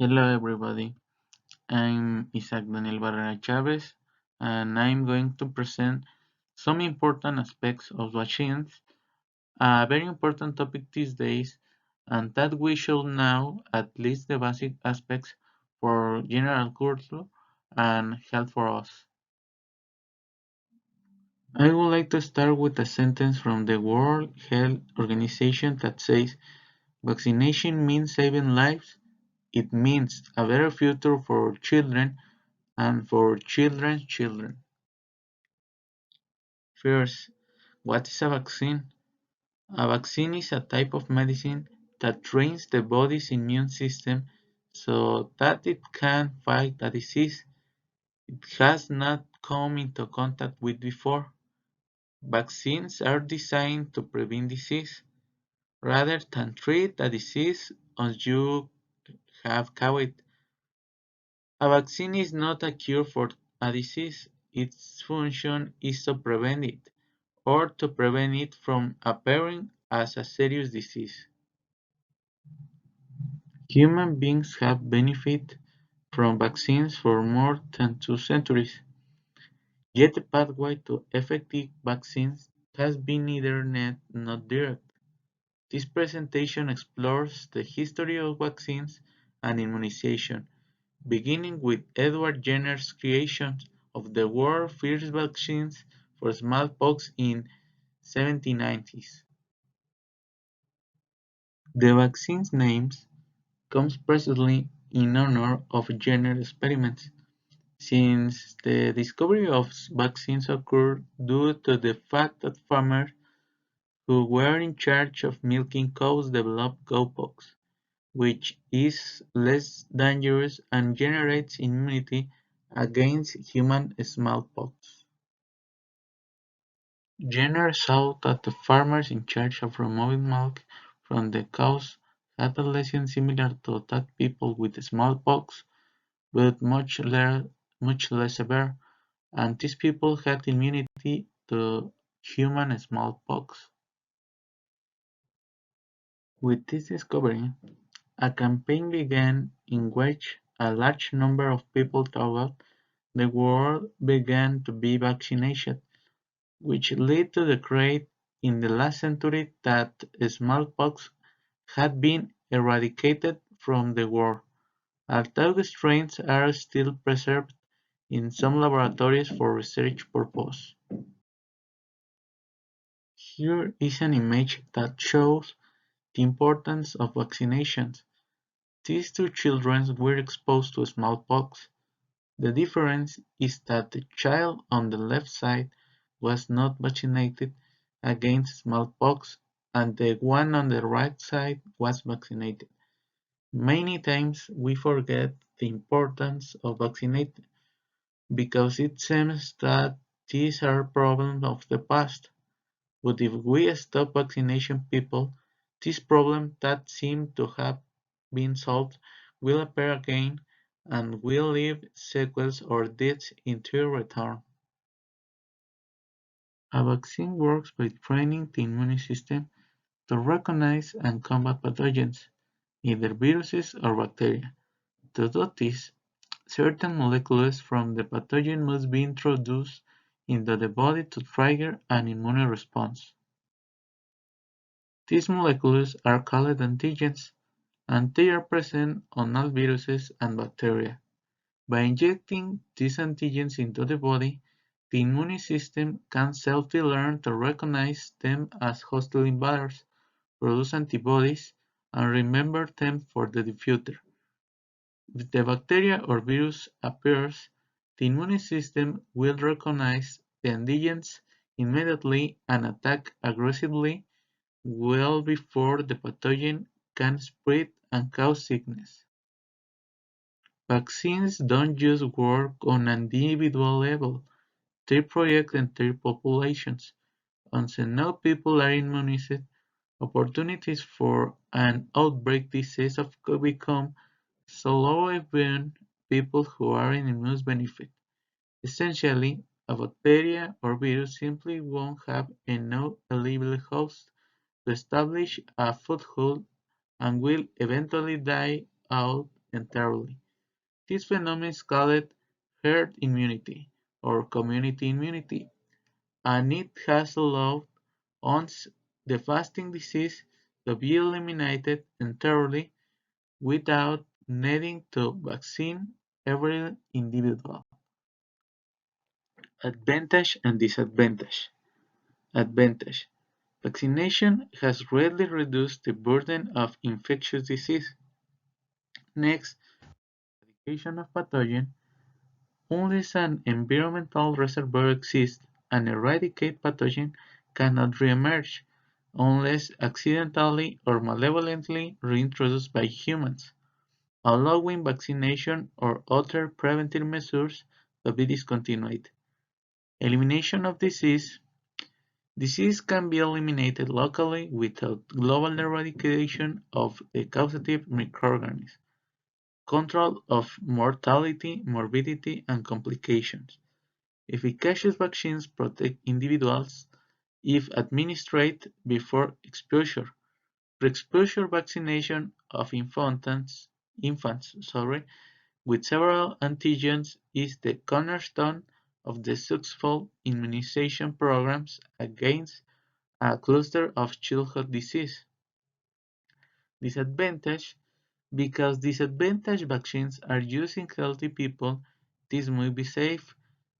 Hello everybody, I'm Barrera Chávez and I'm going to present some important aspects of vaccines, a very important topic these days, and that we should know at least the basic aspects for general culture and health for us. I would like to start with a sentence from the World Health Organization that says, vaccination means saving lives, it means a better future for children and for children's children. First, what is a vaccine? A vaccine is a type of medicine that trains the body's immune system so that it can fight a disease it has not come into contact with before. Vaccines are designed to prevent disease rather than treat a disease once you have caught it. A vaccine is not a cure for a disease, its function is to prevent it, or to prevent it from appearing as a serious disease. Human beings have benefited from vaccines for more than 2 centuries, yet the pathway to effective vaccines has been neither net nor direct. This presentation explores the history of vaccines and immunization, beginning with Edward Jenner's creation of the world's first vaccines for smallpox in 1790s. The vaccine's name comes precisely in honor of Jenner experiments, since the discovery of vaccines occurred due to the fact that farmers who were in charge of milking cows developed cowpox, which is less dangerous and generates immunity against human smallpox. Jenner saw that the farmers in charge of removing milk from the cows had a lesion similar to that people with smallpox, but much less severe, and these people had immunity to human smallpox. With this discovery, a campaign began in which a large number of people throughout the world began to be vaccinated, which led to the craze in the last century that smallpox had been eradicated from the world, although strains are still preserved in some laboratories for research purposes. Here is an image that shows the importance of vaccinations. These two children were exposed to smallpox. The difference is that the child on the left side was not vaccinated against smallpox and the one on the right side was vaccinated. Many times we forget the importance of vaccinating because it seems that these are problems of the past. But if we stop vaccination people, this problem that seemed to have been solved will appear again and will leave sequels or deaths into return. A vaccine works by training the immune system to recognize and combat pathogens, either viruses or bacteria. To do this, certain molecules from the pathogen must be introduced into the body to trigger an immune response. These molecules are called antigens, and they are present on all viruses and bacteria. By injecting these antigens into the body, the immune system can selfly learn to recognize them as hostile invaders, produce antibodies, and remember them for the future. If the bacteria or virus appears, the immune system will recognize the antigens immediately and attack aggressively well before the pathogen can spread and cause sickness. Vaccines don't just work on an individual level, they project entire populations. Once enough people are immunized, opportunities for an outbreak disease become so low even people who are immune benefit. Essentially, a bacteria or virus simply won't have enough eligible hosts to establish a foothold and will eventually die out entirely. This phenomenon is called herd immunity or community immunity, and it has allowed once the fasting disease to be eliminated entirely without needing to vaccine every individual. Advantage and disadvantage. Advantage. Vaccination has greatly reduced the burden of infectious disease. Next, eradication of pathogen. Unless an environmental reservoir exists, an eradicated pathogen cannot reemerge unless accidentally or malevolently reintroduced by humans, allowing vaccination or other preventive measures to be discontinued. Elimination of disease. Disease can be eliminated locally without global eradication of the causative microorganism. Control of mortality, morbidity, and complications. Efficacious vaccines protect individuals if administered before exposure. Pre-exposure vaccination of infants with several antigens is the cornerstone of the successful immunization programs against a cluster of childhood disease. Disadvantage: because disadvantaged vaccines are used in healthy people, these must be safe,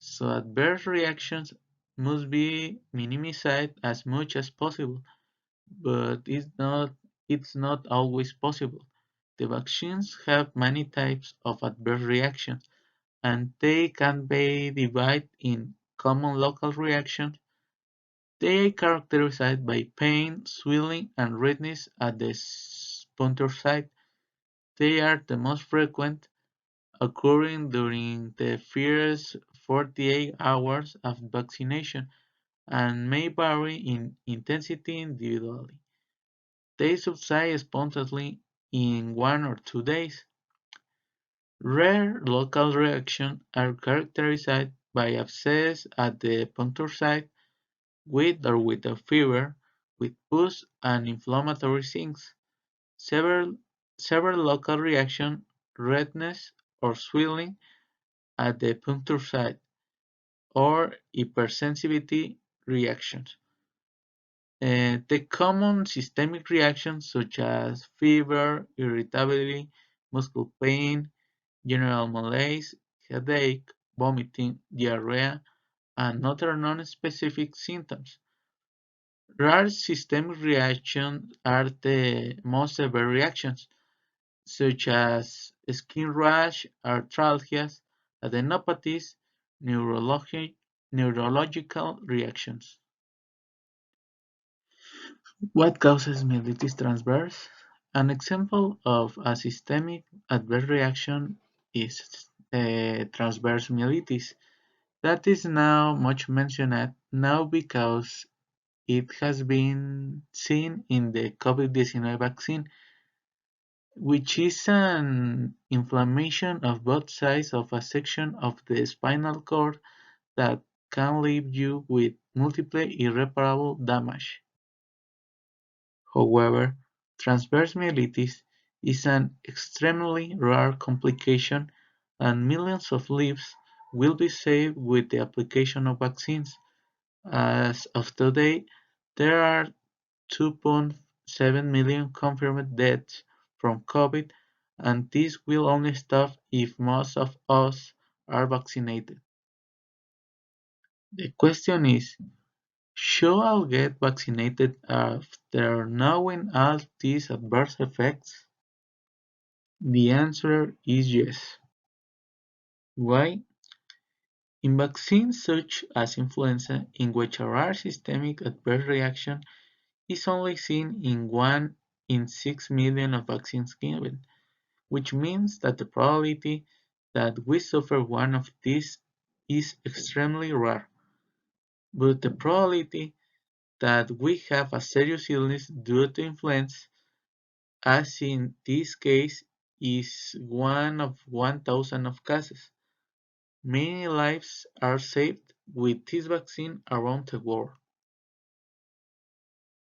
so adverse reactions must be minimized as much as possible, but it's not always possible. The vaccines have many types of adverse reactions, and they can be divided in common local reactions. They are characterized by pain, swelling, and redness at the sphincter site. They are the most frequent, occurring during the first 48 hours of vaccination, and may vary in intensity individually. They subside spontaneously in 1 or 2 days. Rare local reactions are characterized by abscess at the puncture site, with or without fever, with pus and inflammatory signs. Several several local reactions, redness or swelling at the puncture site, or hypersensitivity reactions. The common systemic reactions such as fever, irritability, muscle pain, general malaise, headache, vomiting, diarrhea, and other non-specific symptoms. Rare systemic reactions are the most severe reactions, such as skin rash, arthralgias, adenopathies, neurological reactions. What causes myelitis transverse? An example of a systemic adverse reaction is transverse myelitis. That is now much mentioned now because it has been seen in the COVID-19 vaccine, which is an inflammation of both sides of a section of the spinal cord that can leave you with multiple irreparable damage. However, transverse myelitis is an extremely rare complication, and millions of lives will be saved with the application of vaccines. As of today, there are 2.7 million confirmed deaths from COVID, and this will only stop if most of us are vaccinated. The question is, should I get vaccinated after knowing all these adverse effects? The answer is yes. Why? In vaccines such as influenza, in which a rare systemic adverse reaction is only seen in 1 in 6 million of vaccines given, which means that the probability that we suffer one of these is extremely rare. But the probability that we have a serious illness due to influenza, as in this case, is 1 of 1,000 of cases. Many lives are saved with this vaccine around the world.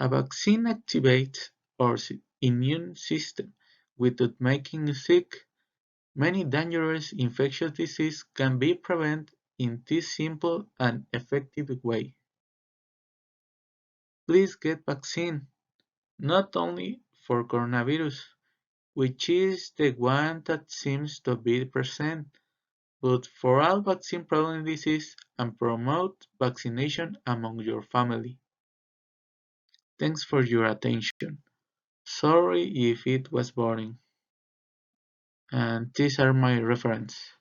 A vaccine activates our immune system without making you sick. Many dangerous infectious diseases can be prevented in this simple and effective way. Please get vaccine, not only for coronavirus, which is the one that seems to be present, but for all vaccine-prone diseases and promote vaccination among your family. Thanks for your attention. Sorry if it was boring. And these are my references.